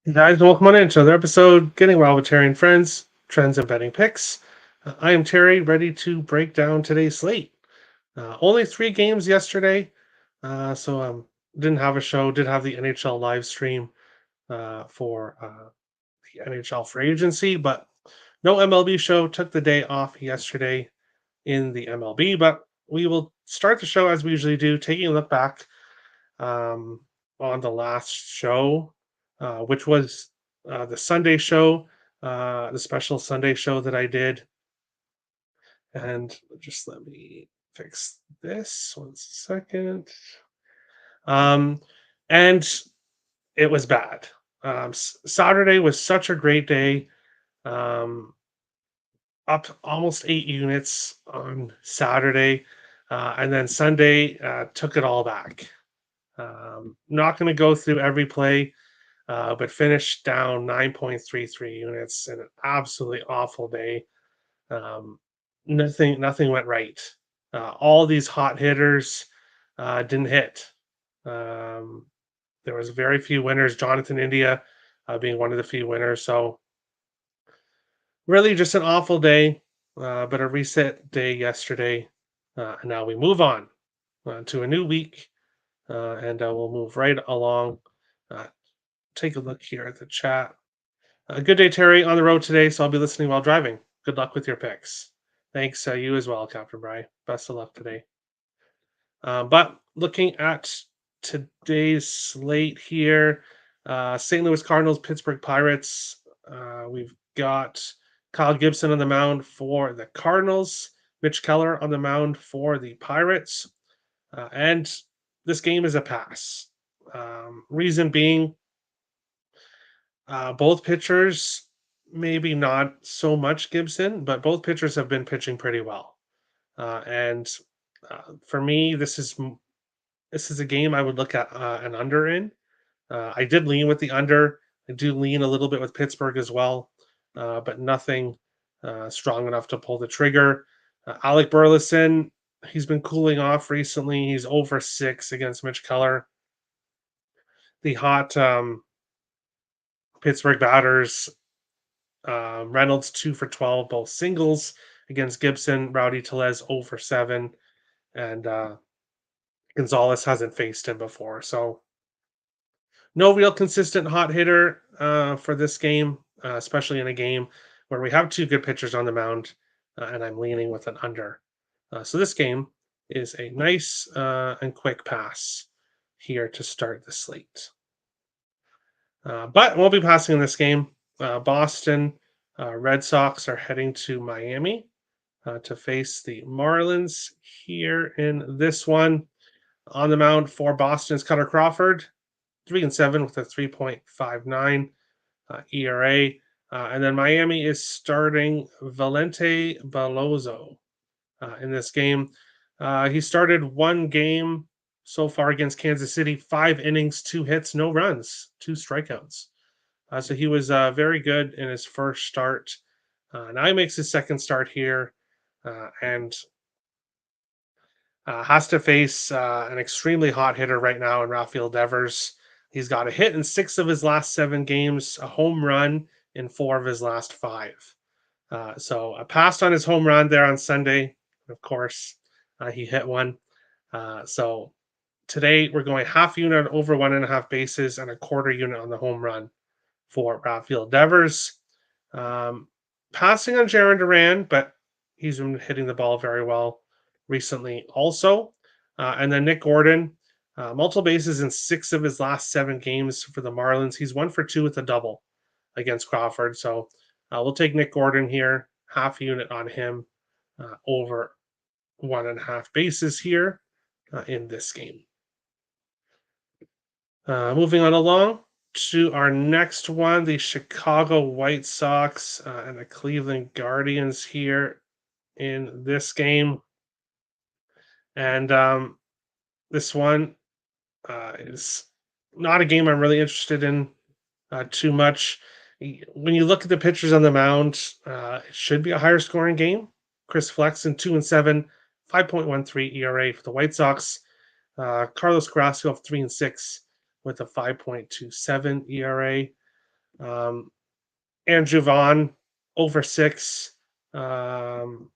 Hey guys, welcome on into another episode, Getting Well with Terry and Friends, Trends and Betting Picks. I am Terry, ready to break down today's slate. Only three games yesterday, so didn't have a show. Did have the NHL live stream for the NHL free agency, but no MLB show. Took the day off yesterday in the MLB, but we will start the show as we usually do, taking a look back um, on the last show, which was the Sunday show, the special Sunday show that I did. And just let me fix this 1 second. Um, and it was bad. Saturday was such a great day. Um, Up almost 8 units on Saturday. And then Sunday took it all back. Not going to go through every play, but finished down 9.33 units in an absolutely awful day. Um, nothing went right. All these hot hitters didn't hit. Um, there was very few winners. Jonathan India being one of the few winners. So really, just an awful day, but a reset day yesterday. And now we move on to a new week, and we'll move right along. Uh, Take a look here at the chat. Good day, Terry. On the road today, so I'll be listening while driving. Good luck with your picks. Thanks, you as well, Captain Bry. Best of luck today. But looking at today's slate here, St. Louis Cardinals, Pittsburgh Pirates. We've got Kyle Gibson on the mound for the Cardinals, Mitch Keller on the mound for the Pirates. And this game is a pass. Reason being, both pitchers, maybe not so much Gibson, but both pitchers have been pitching pretty well. And for me, this is a game I would look at an under in. I did lean with the under. I do lean a little bit with Pittsburgh as well, but nothing strong enough to pull the trigger. Alec Burleson, he's been cooling off recently. He's over 6 against Mitch Keller. The hot Pittsburgh batters, Reynolds 2 for 12, both singles against Gibson. Rowdy Tellez 0 for 7, and Gonzalez hasn't faced him before. So no real consistent hot hitter for this game, especially in a game where we have two good pitchers on the mound, and I'm leaning with an under. So this game is a nice and quick pass here to start the slate. But we'll be passing in this game. Boston Red Sox are heading to Miami to face the Marlins here in this one. On the mound for Boston's Cutter Crawford, 3-7 with a 3.59 ERA. And then Miami is starting Valente Belozo in this game. He started one game so far against Kansas City, 5 innings, 2 hits, no runs, 2 strikeouts. So he was very good in his first start. Now he makes his second start here and has to face an extremely hot hitter right now in Rafael Devers. He's got a hit in 6 of his last 7 games, a home run in 4 of his last 5. So a passed on his home run there on Sunday. Of course, he hit one. So today we're going half unit over 1.5 bases and a quarter unit on the home run for Rafael Devers. Passing on Jaron Duran, but he's been hitting the ball very well recently also. And then Nick Gordon, multiple bases in 6 of his last 7 games for the Marlins. He's 1 for 2 with a double against Crawford. So we'll take Nick Gordon here, half unit on him over 1.5 bases here in this game. Moving on along to our next one, the Chicago White Sox and the Cleveland Guardians here in this game. And this one is not a game I'm really interested in too much. When you look at the pitchers on the mound, it should be a higher scoring game. Chris Flexen, 2-7, 5.13 ERA for the White Sox. Carlos Carrasco, 3-6 with a 5.27 ERA. Um, and Javon over 6. Um,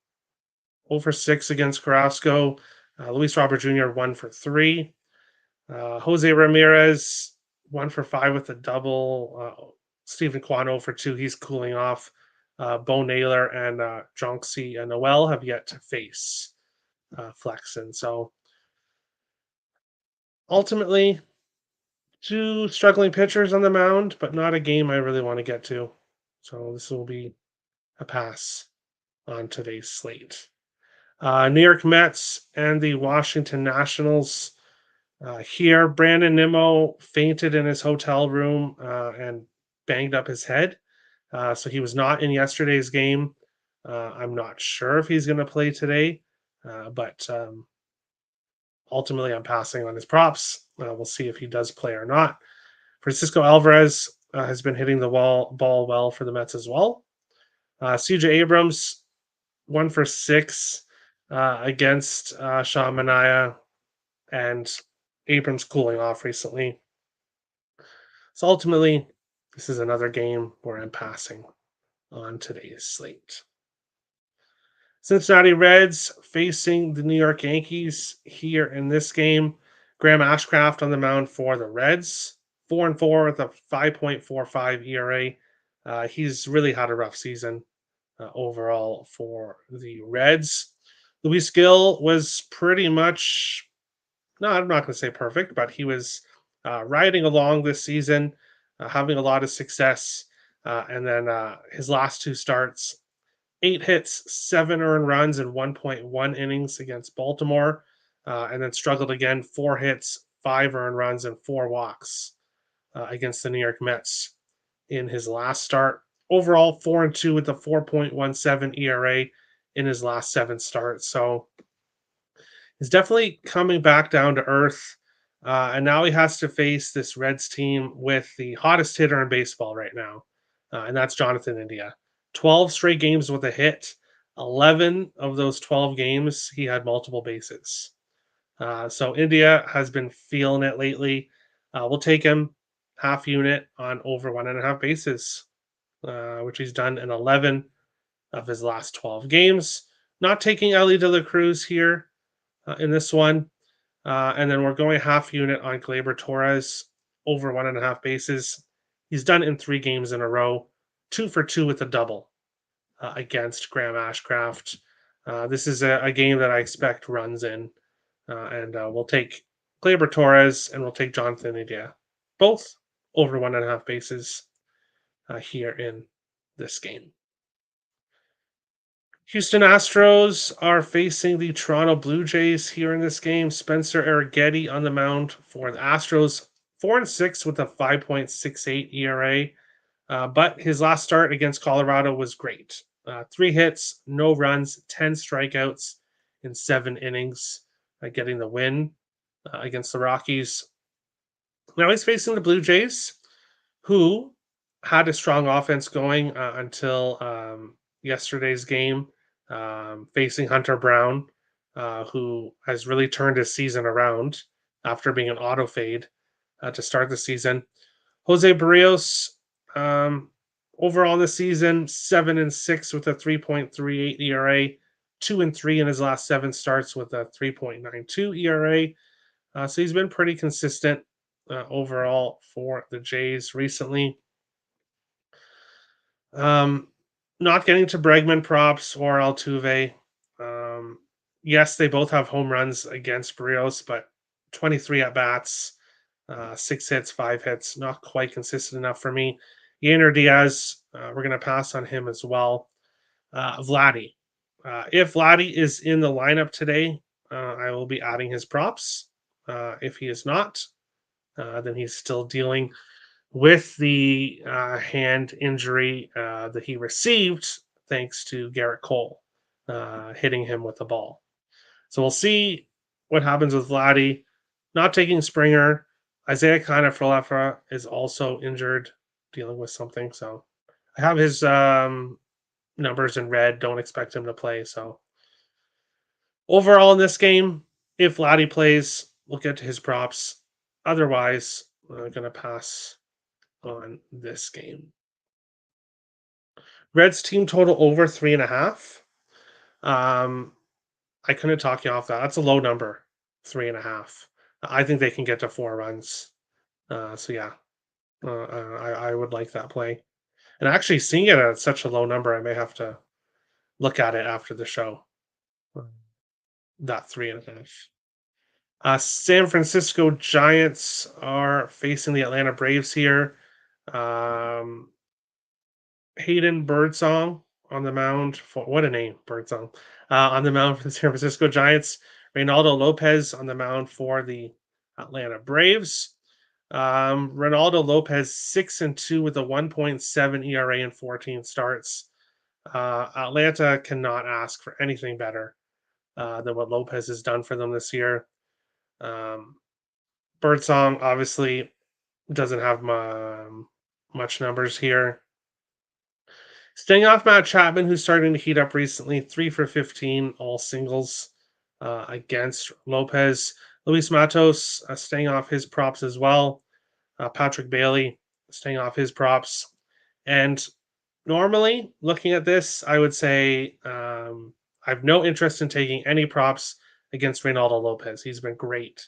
over 6 against Carrasco. Luis Robert Jr. 1 for 3. Jose Ramirez 1 for 5 with a double. Stephen Kwan 0 for 2. He's cooling off. Bo Naylor and Jonksy and Noel have yet to face Flexen. So ultimately, two struggling pitchers on the mound, but not a game I really want to get to. So this will be a pass on today's slate. New York Mets and the Washington Nationals. Here, Brandon Nimmo fainted in his hotel room and banged up his head. So he was not in yesterday's game. I'm not sure if he's going to play today, but ultimately I'm passing on his props. We'll see if he does play or not. Francisco Alvarez has been hitting the ball well for the Mets as well. CJ Abrams, 1 for 6 against Sean Manaea, and Abrams cooling off recently. So ultimately, this is another game where I'm passing on today's slate. Cincinnati Reds facing the New York Yankees here in this game. Graham Ashcraft on the mound for the Reds, 4-4 with a 5.45 ERA. He's really had a rough season overall for the Reds. Luis Gill was pretty much, no, I'm not going to say perfect, but he was riding along this season, having a lot of success. And then his last two starts, 8 hits, 7 earned runs, and 1.1 innings against Baltimore. And then struggled again, 4 hits, 5 earned runs, and 4 walks against the New York Mets in his last start. Overall, 4-2 with a 4.17 ERA in his last 7 starts. So he's definitely coming back down to earth. And now he has to face this Reds team with the hottest hitter in baseball right now, and that's Jonathan India. 12 straight games with a hit. 11 of those 12 games, he had multiple bases. So India has been feeling it lately. We'll take him half unit on over 1.5 bases, which he's done in 11 of his last 12 games. Not taking Ellie De La Cruz here in this one. And then we're going half unit on Gleyber Torres over 1.5 bases. He's done it in 3 games in a row, 2 for 2 with a double against Graham Ashcraft. This is a game that I expect runs in, and we'll take Gleyber Torres and we'll take Jonathan India, both over 1.5 bases here in this game. Houston Astros are facing the Toronto Blue Jays here in this game. Spencer Arrighetti on the mound for the Astros, 4-6 with a 5.68 ERA. But his last start against Colorado was great. 3 hits, no runs, 10 strikeouts in 7 innings, getting the win against the Rockies. Now he's facing the Blue Jays, who had a strong offense going until yesterday's game, facing Hunter Brown, who has really turned his season around after being an auto fade to start the season. Jose Barrios, overall this season, 7-6 with a 3.38 ERA, 2-3 in his last 7 starts with a 3.92 ERA. So he's been pretty consistent overall for the Jays recently. Not getting to Bregman props or Altuve. Yes, they both have home runs against Barrios, but 23 at bats, 6 hits, 5 hits, not quite consistent enough for me. Yainer Diaz, we're going to pass on him as well. Vladdy. If Vladdy is in the lineup today, I will be adding his props. If he is not, then he's still dealing with the hand injury that he received thanks to Garrett Cole hitting him with the ball. So we'll see what happens with Vladdy. Not taking Springer. Isaiah Kiner-Falefa is also injured, dealing with something. So I have his numbers in red. Don't expect him to play. So overall in this game, if Vladdy plays, we'll get to his props. Otherwise, I'm going to pass on this game. Reds team total over 3.5. Um, I couldn't talk you off that. That's a low number, 3.5. I think they can get to 4 runs. So yeah, I would like that play. And actually, seeing it at such a low number, I may have to look at it after the show. uh, That 3.5. San Francisco Giants are facing the Atlanta Braves here. Um, Hayden Birdsong on the mound for what a name, Birdsong. On the mound for the San Francisco Giants. Reynaldo Lopez on the mound for the Atlanta Braves. Ronaldo Lopez 6-2 with a 1.7 ERA in 14 starts. Atlanta cannot ask for anything better than what Lopez has done for them this year. Um, Birdsong obviously doesn't have much numbers here. Staying off Matt Chapman, who's starting to heat up recently, 3 for 15, all singles against Lopez. Luis Matos staying off his props as well. Patrick Bailey staying off his props. And normally, looking at this, I would say I have no interest in taking any props against Reynaldo Lopez. He's been great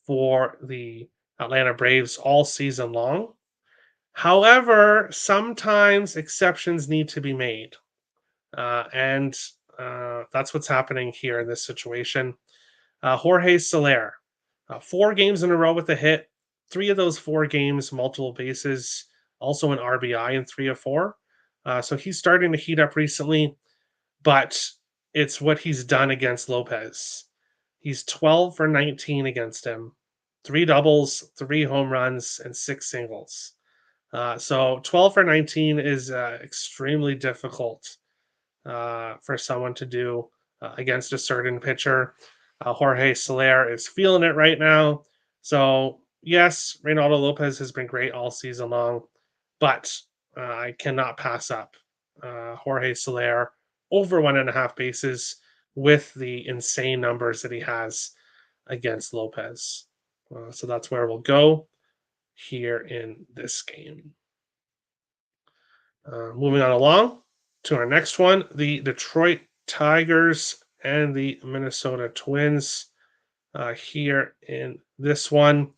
for the Atlanta Braves all season long. However, sometimes exceptions need to be made. And that's what's happening here in this situation. Jorge Soler, 4 games in a row with a hit. 3 of those 4 games, multiple bases, also an RBI in 3 of 4. So he's starting to heat up recently, but it's what he's done against Lopez. He's 12 for 19 against him, 3 doubles, 3 home runs, and 6 singles. So 12 for 19 is extremely difficult for someone to do against a certain pitcher. Jorge Soler is feeling it right now. So, yes, Reynaldo Lopez has been great all season long, but I cannot pass up Jorge Soler over 1.5 bases with the insane numbers that he has against Lopez. So that's where we'll go here in this game. Moving on along to our next one, the Detroit Tigers and the Minnesota Twins. Here in this one,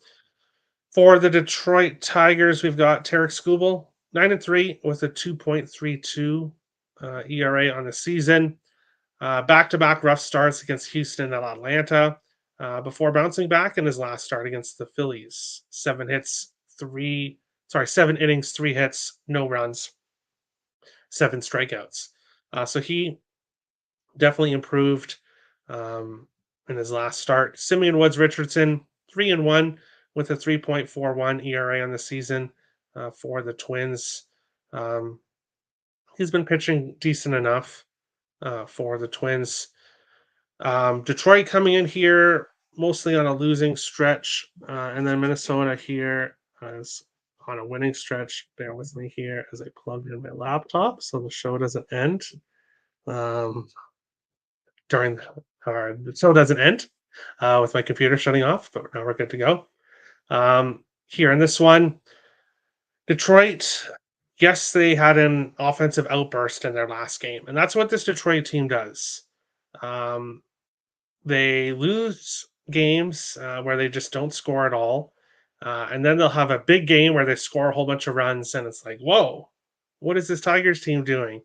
for the Detroit Tigers, we've got Tarek Skubal, 9-3 with a 2.32 ERA on the season. Back-to-back rough starts against Houston and Atlanta before bouncing back in his last start against the Phillies. 7 innings, 3 hits, no runs, 7 strikeouts. So he definitely improved um, in his last start. Simeon Woods Richardson, 3-1 with a 3.41 ERA on the season for the Twins. Um, he's been pitching decent enough for the Twins. Detroit coming in here mostly on a losing stretch, and then Minnesota here is on a winning stretch. Bear with me here as I plug in my laptop so the show doesn't end. Um, during the show doesn't end with my computer shutting off, but now we're good to go. Here in this one, Detroit, yes, they had an offensive outburst in their last game, and that's what this Detroit team does. Um, they lose games where they just don't score at all. And then they'll have a big game where they score a whole bunch of runs, and it's like, whoa, what is this Tigers team doing?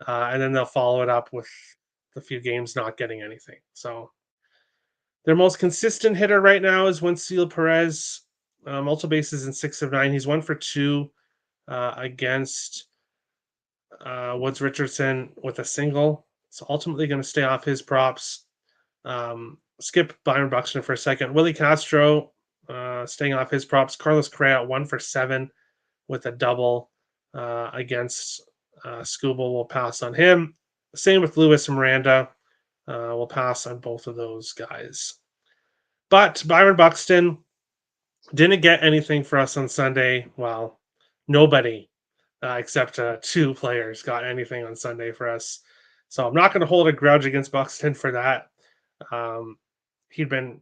And then they'll follow it up with a few games not getting anything. So their most consistent hitter right now is Winsfield Perez, multiple bases in 6 of 9. He's 1 for 2 against Woods Richardson with a single. So ultimately going to stay off his props. Skip Byron Buxton for a second. Willie Castro staying off his props. Carlos Correa 1 for 7 with a double against Scooble. Will pass on him. Same with Lewis Miranda. We'll pass on both of those guys. But Byron Buxton didn't get anything for us on Sunday. Well, nobody except 2 players got anything on Sunday for us. So I'm not going to hold a grudge against Buxton for that. He'd been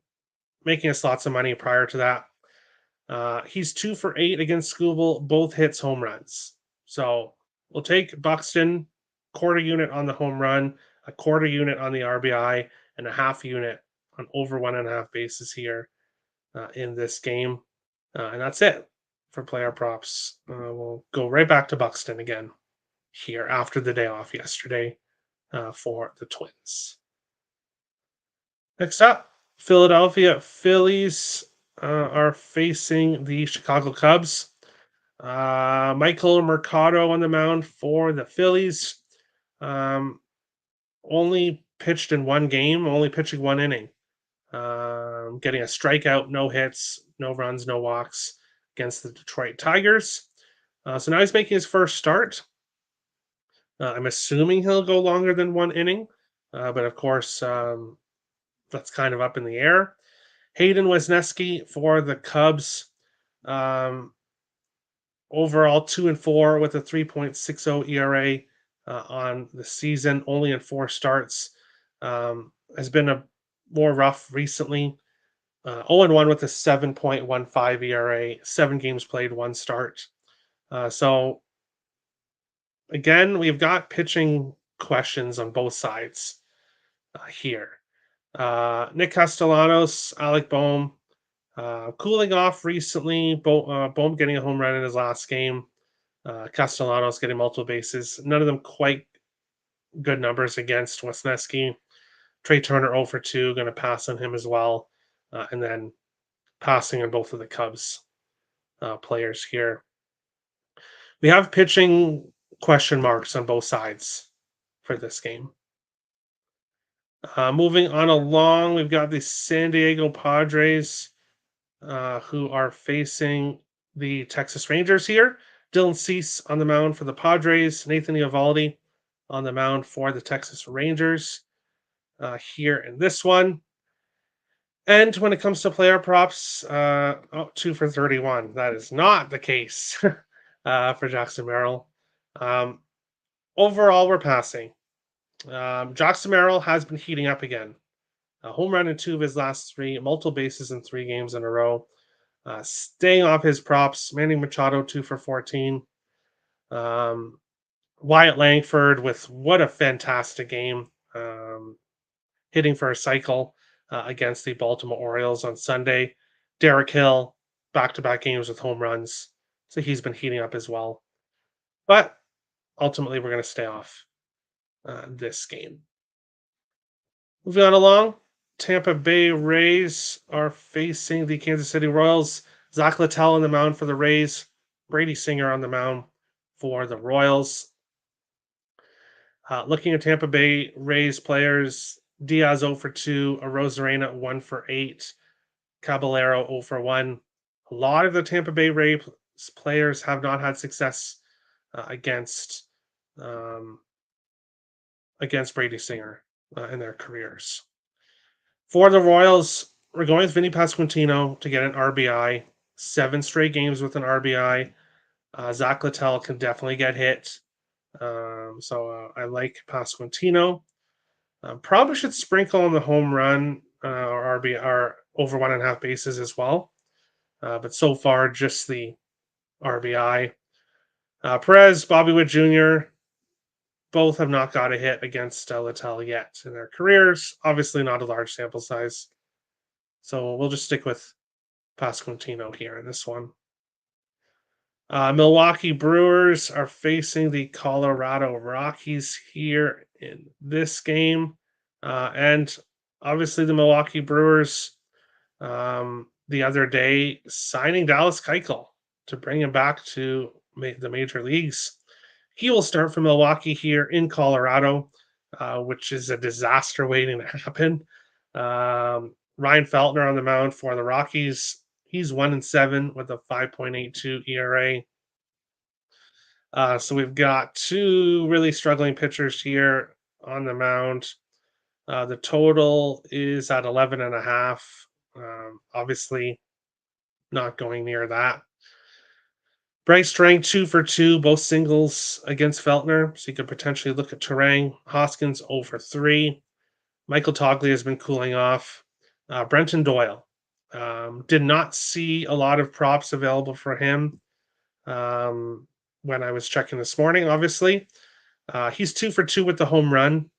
making us lots of money prior to that. He's 2 for 8 against Scooble, both hits home runs. So we'll take Buxton, quarter unit on the home run, a quarter unit on the RBI, and a half unit on over 1.5 bases here in this game. And that's it for player props. We'll go right back to Buxton again here after the day off yesterday for the Twins. Next up, Philadelphia Phillies are facing the Chicago Cubs. Michael Mercado on the mound for the Phillies. Only pitched in one game, only pitching one inning. Getting a strikeout, no hits, no runs, no walks against the Detroit Tigers. So now he's making his first start. I'm assuming he'll go longer than one inning, but of course, that's kind of up in the air. Hayden Wesneski for the Cubs. Overall, 2-4 with a 3.60 ERA on the season, only in 4 starts. Has been a more rough recently. 0-1 with a 7.15 ERA, 7 games played, 1 start. So again, we've got pitching questions on both sides here. Nick Castellanos, Alec Boehm, cooling off recently. Boehm getting a home run in his last game. Castellanos getting multiple bases. None of them quite good numbers against Wesneski. Trey Turner 0 for 2, going to pass on him as well. And then passing on both of the Cubs players here. We have pitching question marks on both sides for this game. Moving on along, we've got the San Diego Padres who are facing the Texas Rangers here. Dylan Cease on the mound for the Padres. Nathan Eovaldi on the mound for the Texas Rangers here in this one. And when it comes to player props, 2 for 31. That is not the case for Jackson Merrill. Overall, we're passing. Jackson Merrill has been heating up again. A home run in 2 of his last 3, multiple bases in 3 games in a row. Staying off his props, Manny Machado 2 for 14. Wyatt Langford with what a fantastic game, hitting for a cycle against the Baltimore Orioles on Sunday. Derek Hill, back-to-back games with home runs. So he's been heating up as well. But ultimately, we're going to stay off this game. Moving on along, Tampa Bay Rays are facing the Kansas City Royals. Zach Littell on the mound for the Rays. Brady Singer on the mound for the Royals. Looking at Tampa Bay Rays players, Diaz 0 for 2, Arozarena 1 for 8, Caballero 0 for 1. A lot of the Tampa Bay Rays players have not had success against Brady Singer in their careers. For the Royals, we're going with Vinny Pasquantino to get an RBI. 7 straight games with an RBI. Zach Littell can definitely get hit. So I like Pasquantino. Probably should sprinkle on the home run or RBI or over 1.5 bases as well. But so far, just the RBI. Perez, Bobby Witt Jr., both have not got a hit against Littell yet in their careers. Obviously, not a large sample size. So we'll just stick with Pasquantino here in this one. Milwaukee Brewers are facing the Colorado Rockies here in this game. And obviously the Milwaukee Brewers the other day signing Dallas Keuchel to bring him back to the major leagues. He will start for Milwaukee here in Colorado, which is a disaster waiting to happen. Ryan Feltner on the mound for the Rockies. He's 1-7 with a 5.82 ERA. So we've got 2 really struggling pitchers here on the mound. The total is at 11.5. Obviously, not going near that. Bryce Strang 2 for 2, both singles against Feltner. So you could potentially look at Terang. Hoskins 0 for 3. Michael Togley has been cooling off. Brenton Doyle. Did not see a lot of props available for him. when I was checking this morning, obviously. He's 2 for 2 with the home run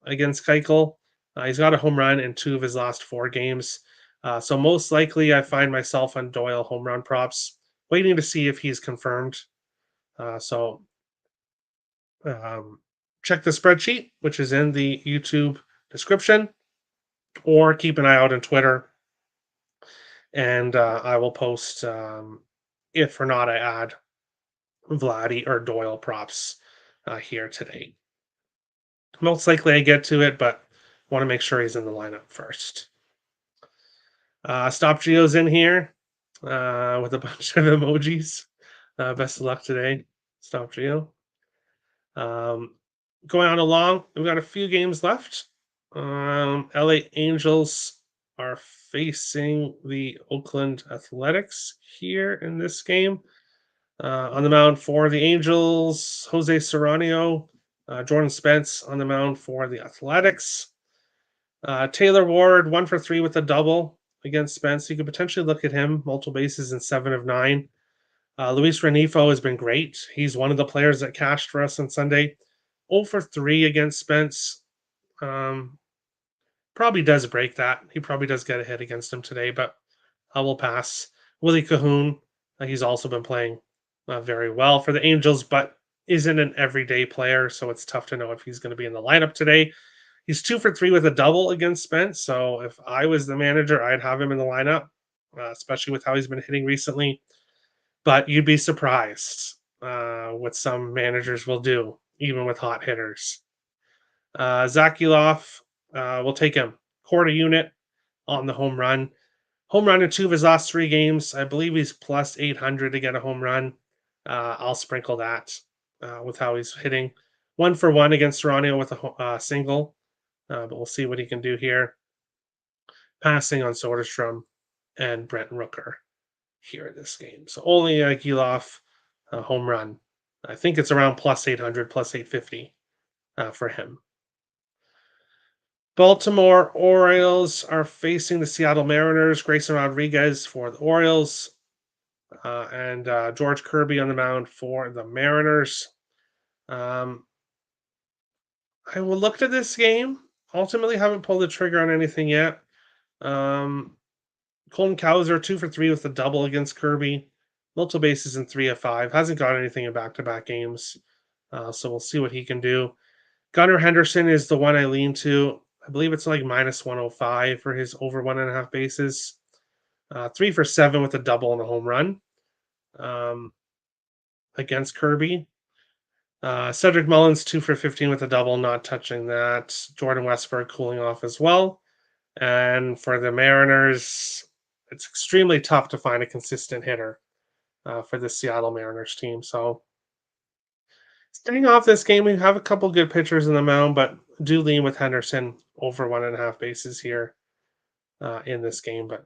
against Keuchel. He's got a home run in 2 of his last 4 games. So most likely, I find myself on Doyle home run props, waiting to see if he's confirmed. So um, check the spreadsheet, which is in the YouTube description, or keep an eye out on Twitter, and I will post if or not I add Vladdy or Doyle props here today. Most likely I get to it, but want to make sure he's in the lineup first. Stop Geo's in here with a bunch of emojis. Best of luck today, Stop Geo. Going on along, we've got a few games left. LA Angels are facing the Oakland Athletics here in this game. On the mound for the Angels, Jose Serrano, Jordan Spence on the mound for the Athletics. Taylor Ward, 1 for 3 with a double against Spence. You could potentially look at him, multiple bases in 7 of 9. Luis Renifo has been great. He's one of the players that cashed for us on Sunday. 0 for 3 against Spence. Probably does break that. He probably does get a hit against him today, but I will pass. Willie Cahoon, he's also been playing very well for the Angels, but isn't an everyday player, so it's tough to know if he's going to be in the lineup today. He's 2 for 3 with a double against Spence, so if I was the manager, I'd have him in the lineup, especially with how he's been hitting recently. But you'd be surprised what some managers will do, even with hot hitters. Zach Eloff, we'll take him. Quarter unit on the home run. Home run in 2 of his last 3 games. I believe he's plus 800 to get a home run. I'll sprinkle that with how he's hitting. 1 for 1 against Toronto with a single, but we'll see what he can do here. Passing on Soderstrom and Brent Rooker here in this game. So only a Giloff home run. I think it's around plus 800, plus 850 for him. Baltimore Orioles are facing the Seattle Mariners. Grayson Rodriguez for the Orioles and George Kirby on the mound for the Mariners. I will look at this game. Ultimately, haven't pulled the trigger on anything yet. Colton Cowser 2 for 3 with a double against Kirby. Multiple bases in 3 of 5. Hasn't got anything in back-to-back games, so we'll see what he can do. Gunnar Henderson is the one I lean to. I believe it's like minus 105 for his over 1.5 bases. 3 for 7 with a double and a home run against Kirby. Cedric Mullins 2 for 15 with a double, not touching that. Jordan Westburg cooling off as well. And for the Mariners, it's extremely tough to find a consistent hitter for the Seattle Mariners team. So staying off this game, we have a couple good pitchers in the mound, but do lean with Henderson over 1.5 bases here in this game, but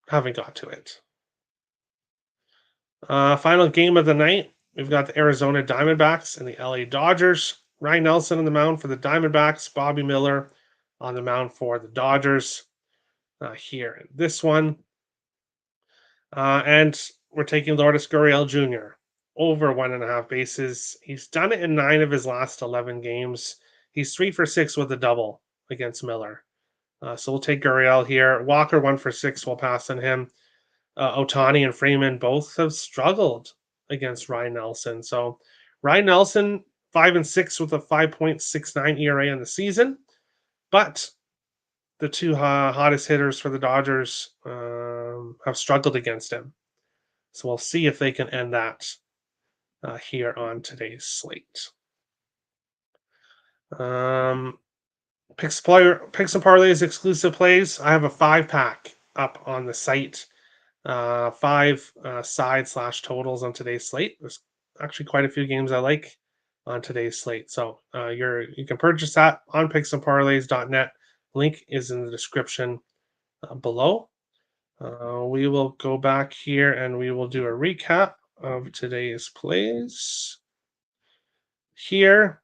haven't got to it. Final game of the night, we've got the Arizona Diamondbacks and the LA Dodgers. Ryan Nelson on the mound for the Diamondbacks, Bobby Miller on the mound for the Dodgers here in this one. And we're taking Lourdes Gurriel Jr. over 1.5 bases. He's done it in 9 of his last 11 games. He's 3 for 6 with a double against Miller. So we'll take Gurriel here. Walker 1 for 6. We'll pass on him. Otani and Freeman both have struggled against Ryan Nelson. So Ryan Nelson 5-6 with a 5.69 ERA on the season, but the 2 hottest hitters for the Dodgers have struggled against him. So we'll see if they can end that here on today's slate. Picks and Parlays exclusive plays. I have a 5-pack up on the site. 5 side/totals on today's slate. There's actually quite a few games I like on today's slate. So you can purchase that on picksandparlays.net. Link is in the description below. We will go back here and we will do a recap of today's plays. Here,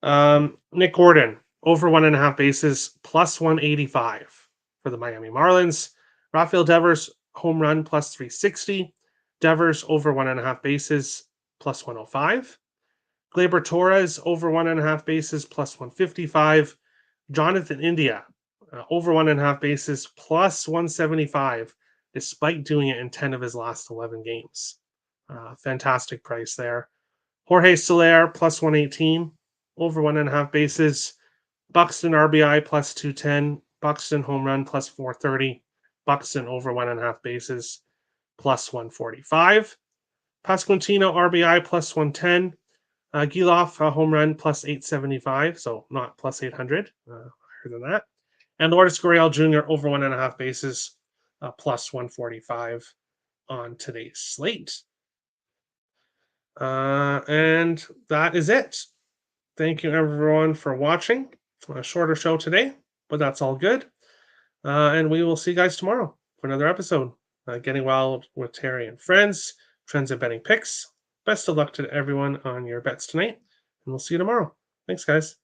Nick Gordon, over 1.5 bases, plus 185 for the Miami Marlins. Rafael Devers, home run, plus 360. Devers, over 1.5 bases, plus 105. Gleyber Torres, over 1.5 bases, plus 155. Jonathan India, over 1.5 bases, plus 175, despite doing it in 10 of his last 11 games. Fantastic price there. Jorge Soler, plus 118, over 1.5 bases. Buxton RBI, plus 210. Buxton home run, plus 430. Buxton over 1.5 bases, plus 145. Pasquantino RBI, plus 110. Giloff, home run, plus 875, so not plus 800, higher than that. And Lourdes Gurriel Jr. over 1.5 bases, plus 145 on today's slate. And that is it. Thank you, everyone, for watching. A shorter show today, but that's all good. And we will see you guys tomorrow for another episode. Getting Wild with Terry and Friends, Trends and Betting Picks. Best of luck to everyone on your bets tonight, and we'll see you tomorrow. Thanks, guys.